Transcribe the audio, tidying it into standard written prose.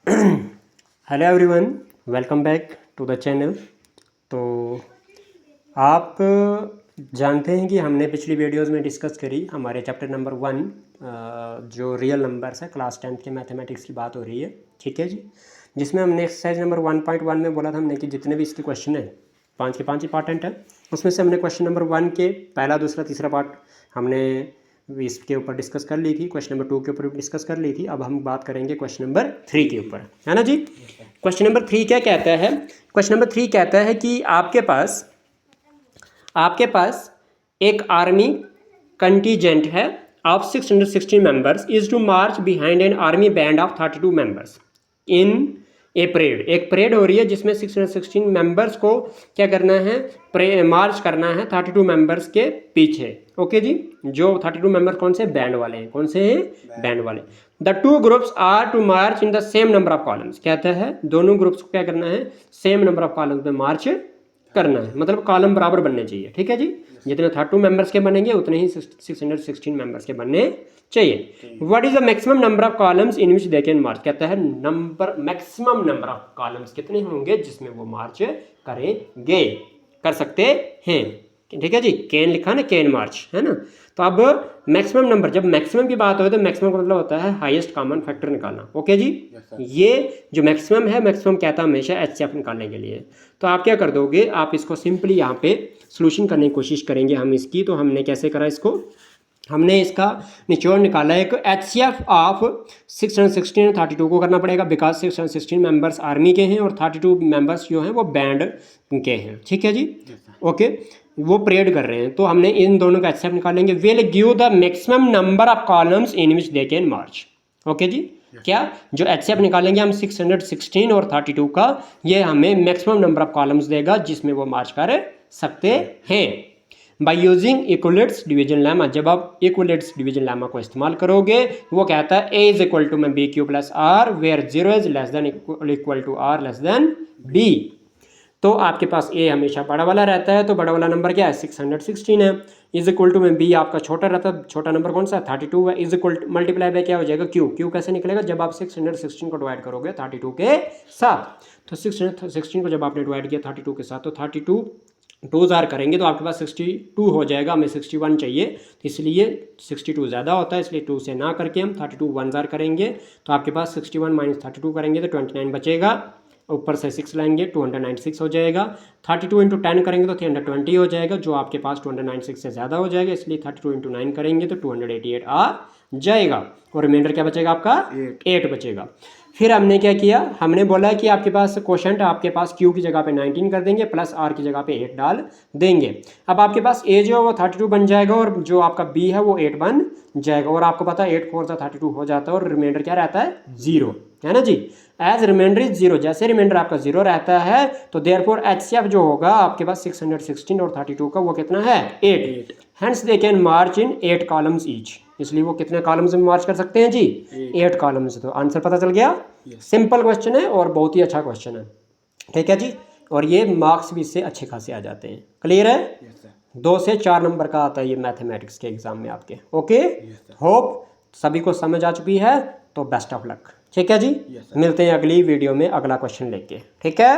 Hello everyone, welcome back to the channel. तो आप जानते हैं कि हमने पिछली वीडियोस में डिस्कस करी हमारे चैप्टर नंबर 1 जो रियल नंबर्स है, क्लास 10th के मैथमेटिक्स की बात हो रही है। ठीक है जी, जिसमें हमने एक्सरसाइज नंबर 1.1 में बोला था हमने कि जितने भी इसके क्वेश्चन हैं 5 के 5 इंपॉर्टेंट है। उसमें से हमने क्वेश्चन नंबर 1 के पहला, दूसरा, तीसरा पार्ट हमने इसके ऊपर डिस्कस कर ली थी। क्वेश्चन नंबर 2 के ऊपर भी डिस्कस कर ली थी। अब हम बात करेंगे क्वेश्चन नंबर 3 के ऊपर, है ना जी। क्वेश्चन नंबर 3 क्या कहता है? क्वेश्चन नंबर 3 कहता है कि आपके पास एक आर्मी कंटीजेंट है of 616 members is to march behind an army band of 32 members in a parade. एक परेड हो रही है जिसमें 616 मेंबर्स को क्या करना है, मार्च करना है 32 मेंबर्स के पीछे। ओके जी, जो 32 मेंबर कौन से? बैंड वाले हैं। कौन से हैं? बैंड वाले। The two groups are to march in the same number of columns. कहता है दोनों ग्रुप्स को क्या करना है? सेम नंबर ऑफ कॉलम्स में मार्च करना है, मतलब कॉलम बराबर बनने चाहिए। ठीक है जी, जितने 32 मेंबर्स के बनेंगे उतने ही 616 मेंबर्स के बनने चाहिए। What is the maximum number of columns in which they can march? कहता है मैक्सिमम नंबर ऑफ कॉलम्स कितने होंगे जिसमें वो मार्च करेंगे, कर सकते हैं। ठीक है जी, कैन लिखा ना, कैन मार्च, है ना। तो अब मैक्सिमम नंबर, जब मैक्सिमम की बात हो तो मैक्सिमम का मतलब होता है हाईएस्ट कॉमन फैक्टर निकालना। ओके जी, ये जो मैक्सिमम है, मैक्सिमम कहता है हमेशा एचसीएफ निकालने के लिए। तो आप क्या कर दोगे, आप इसको सिंपली यहाँ पे सोल्यूशन करने की कोशिश करेंगे हम इसकी। तो हमने कैसे करा इसको, हमने इसका निचोड़ निकाला। एक एचसीएफ ऑफ 616 और 32 को करना पड़ेगा, बिकॉज 616 मेंबर्स आर्मी के हैं और 32 मेंबर्स जो हैं वो बैंड के हैं। ठीक है जी, ओके, वो परेड कर रहे हैं। तो हमने इन दोनों का एचसीएफ निकालेंगे। Will give the maximum number of columns in which they can march. Okay जी, क्या जो एचसीएफ निकालेंगे हम 616 और 32 का, ये हमें मैक्सिमम नंबर ऑफ कॉलम्स देगा जिसमें वो मार्च कर सकते हैं बाय यूजिंग इक्वलेट्स डिवीजन लेमा। जब आप इक्वलेट्स डिवीजन लेमा को इस्तेमाल करोगे, वो कहता है ए इज इक्वल टू में B Q plus R where 0 is less than equal to R less than B. तो आपके पास ए हमेशा बड़ा वाला रहता है, तो बड़ा वाला नंबर क्या है? 616 है। इज इक्वल टू में बी आपका छोटा रहता है, छोटा नंबर कौन सा है? 32 है। इज इक्वल मल्टीप्लाई बाय क्या हो जाएगा? क्यू। क्यू कैसे निकलेगा? जब आप 616 को डिवाइड करोगे 32 के साथ। तो 616 को जब आपने डिवाइड किया 32 के साथ, तो 32 2 जार करेंगे तो आपके पास 62 हो जाएगा। हमें 61 चाहिए, तो इसलिए 62 ज़्यादा होता है, इसलिए 2 से ना करके हम 32 1 जार करेंगे। तो आपके पास 61 माइनस 32 करेंगे तो 29 बचेगा। ऊपर से 6 लाएंगे 296 हो जाएगा। 32 इंटू 10 करेंगे तो 320 हो जाएगा, जो आपके पास 296 से ज़्यादा हो जाएगा, इसलिए 32 इंटू 9 करेंगे तो 288 आ जाएगा। और रिमाइंडर क्या बचेगा आपका? 8 बचेगा। फिर हमने क्या किया, हमने बोला कि आपके पास क्वोशंट आपके पास क्यू की जगह पे 19 कर देंगे, प्लस आर की जगह पे 8 डाल देंगे। अब आपके पास ए जो है वो 32 बन जाएगा और जो आपका बी है वो 8 बन जाएगा। और आपको पता है 8 4 32 हो जाता है और रिमाइंडर क्या रहता है? 0, है ना जी। एज रिमाइंडर इज 0, जैसे रिमाइंडर आपका 0 रहता है तो देयरफॉर एचसीएफ जो होगा आपके पास 616 और 32 का वो कितना है? 8। Hence they can March in 8 columns each. इसलिए वो कितने कॉलम्स में मार्च कर सकते हैं जी? 8 कॉलम्स। तो आंसर पता चल गया। सिंपल क्वेश्चन है और बहुत ही अच्छा क्वेश्चन है। ठीक है जी, और ये मार्क्स भी इससे अच्छे खासे आ जाते हैं। क्लियर है? 2 से 4 नंबर का आता है ये मैथमेटिक्स के एग्जाम में आपके। ओके, होप सभी को समझ आ चुकी है, तो बेस्ट ऑफ लक। ठीक है जी, मिलते हैं अगली वीडियो में अगला क्वेश्चन लेके। ठीक है।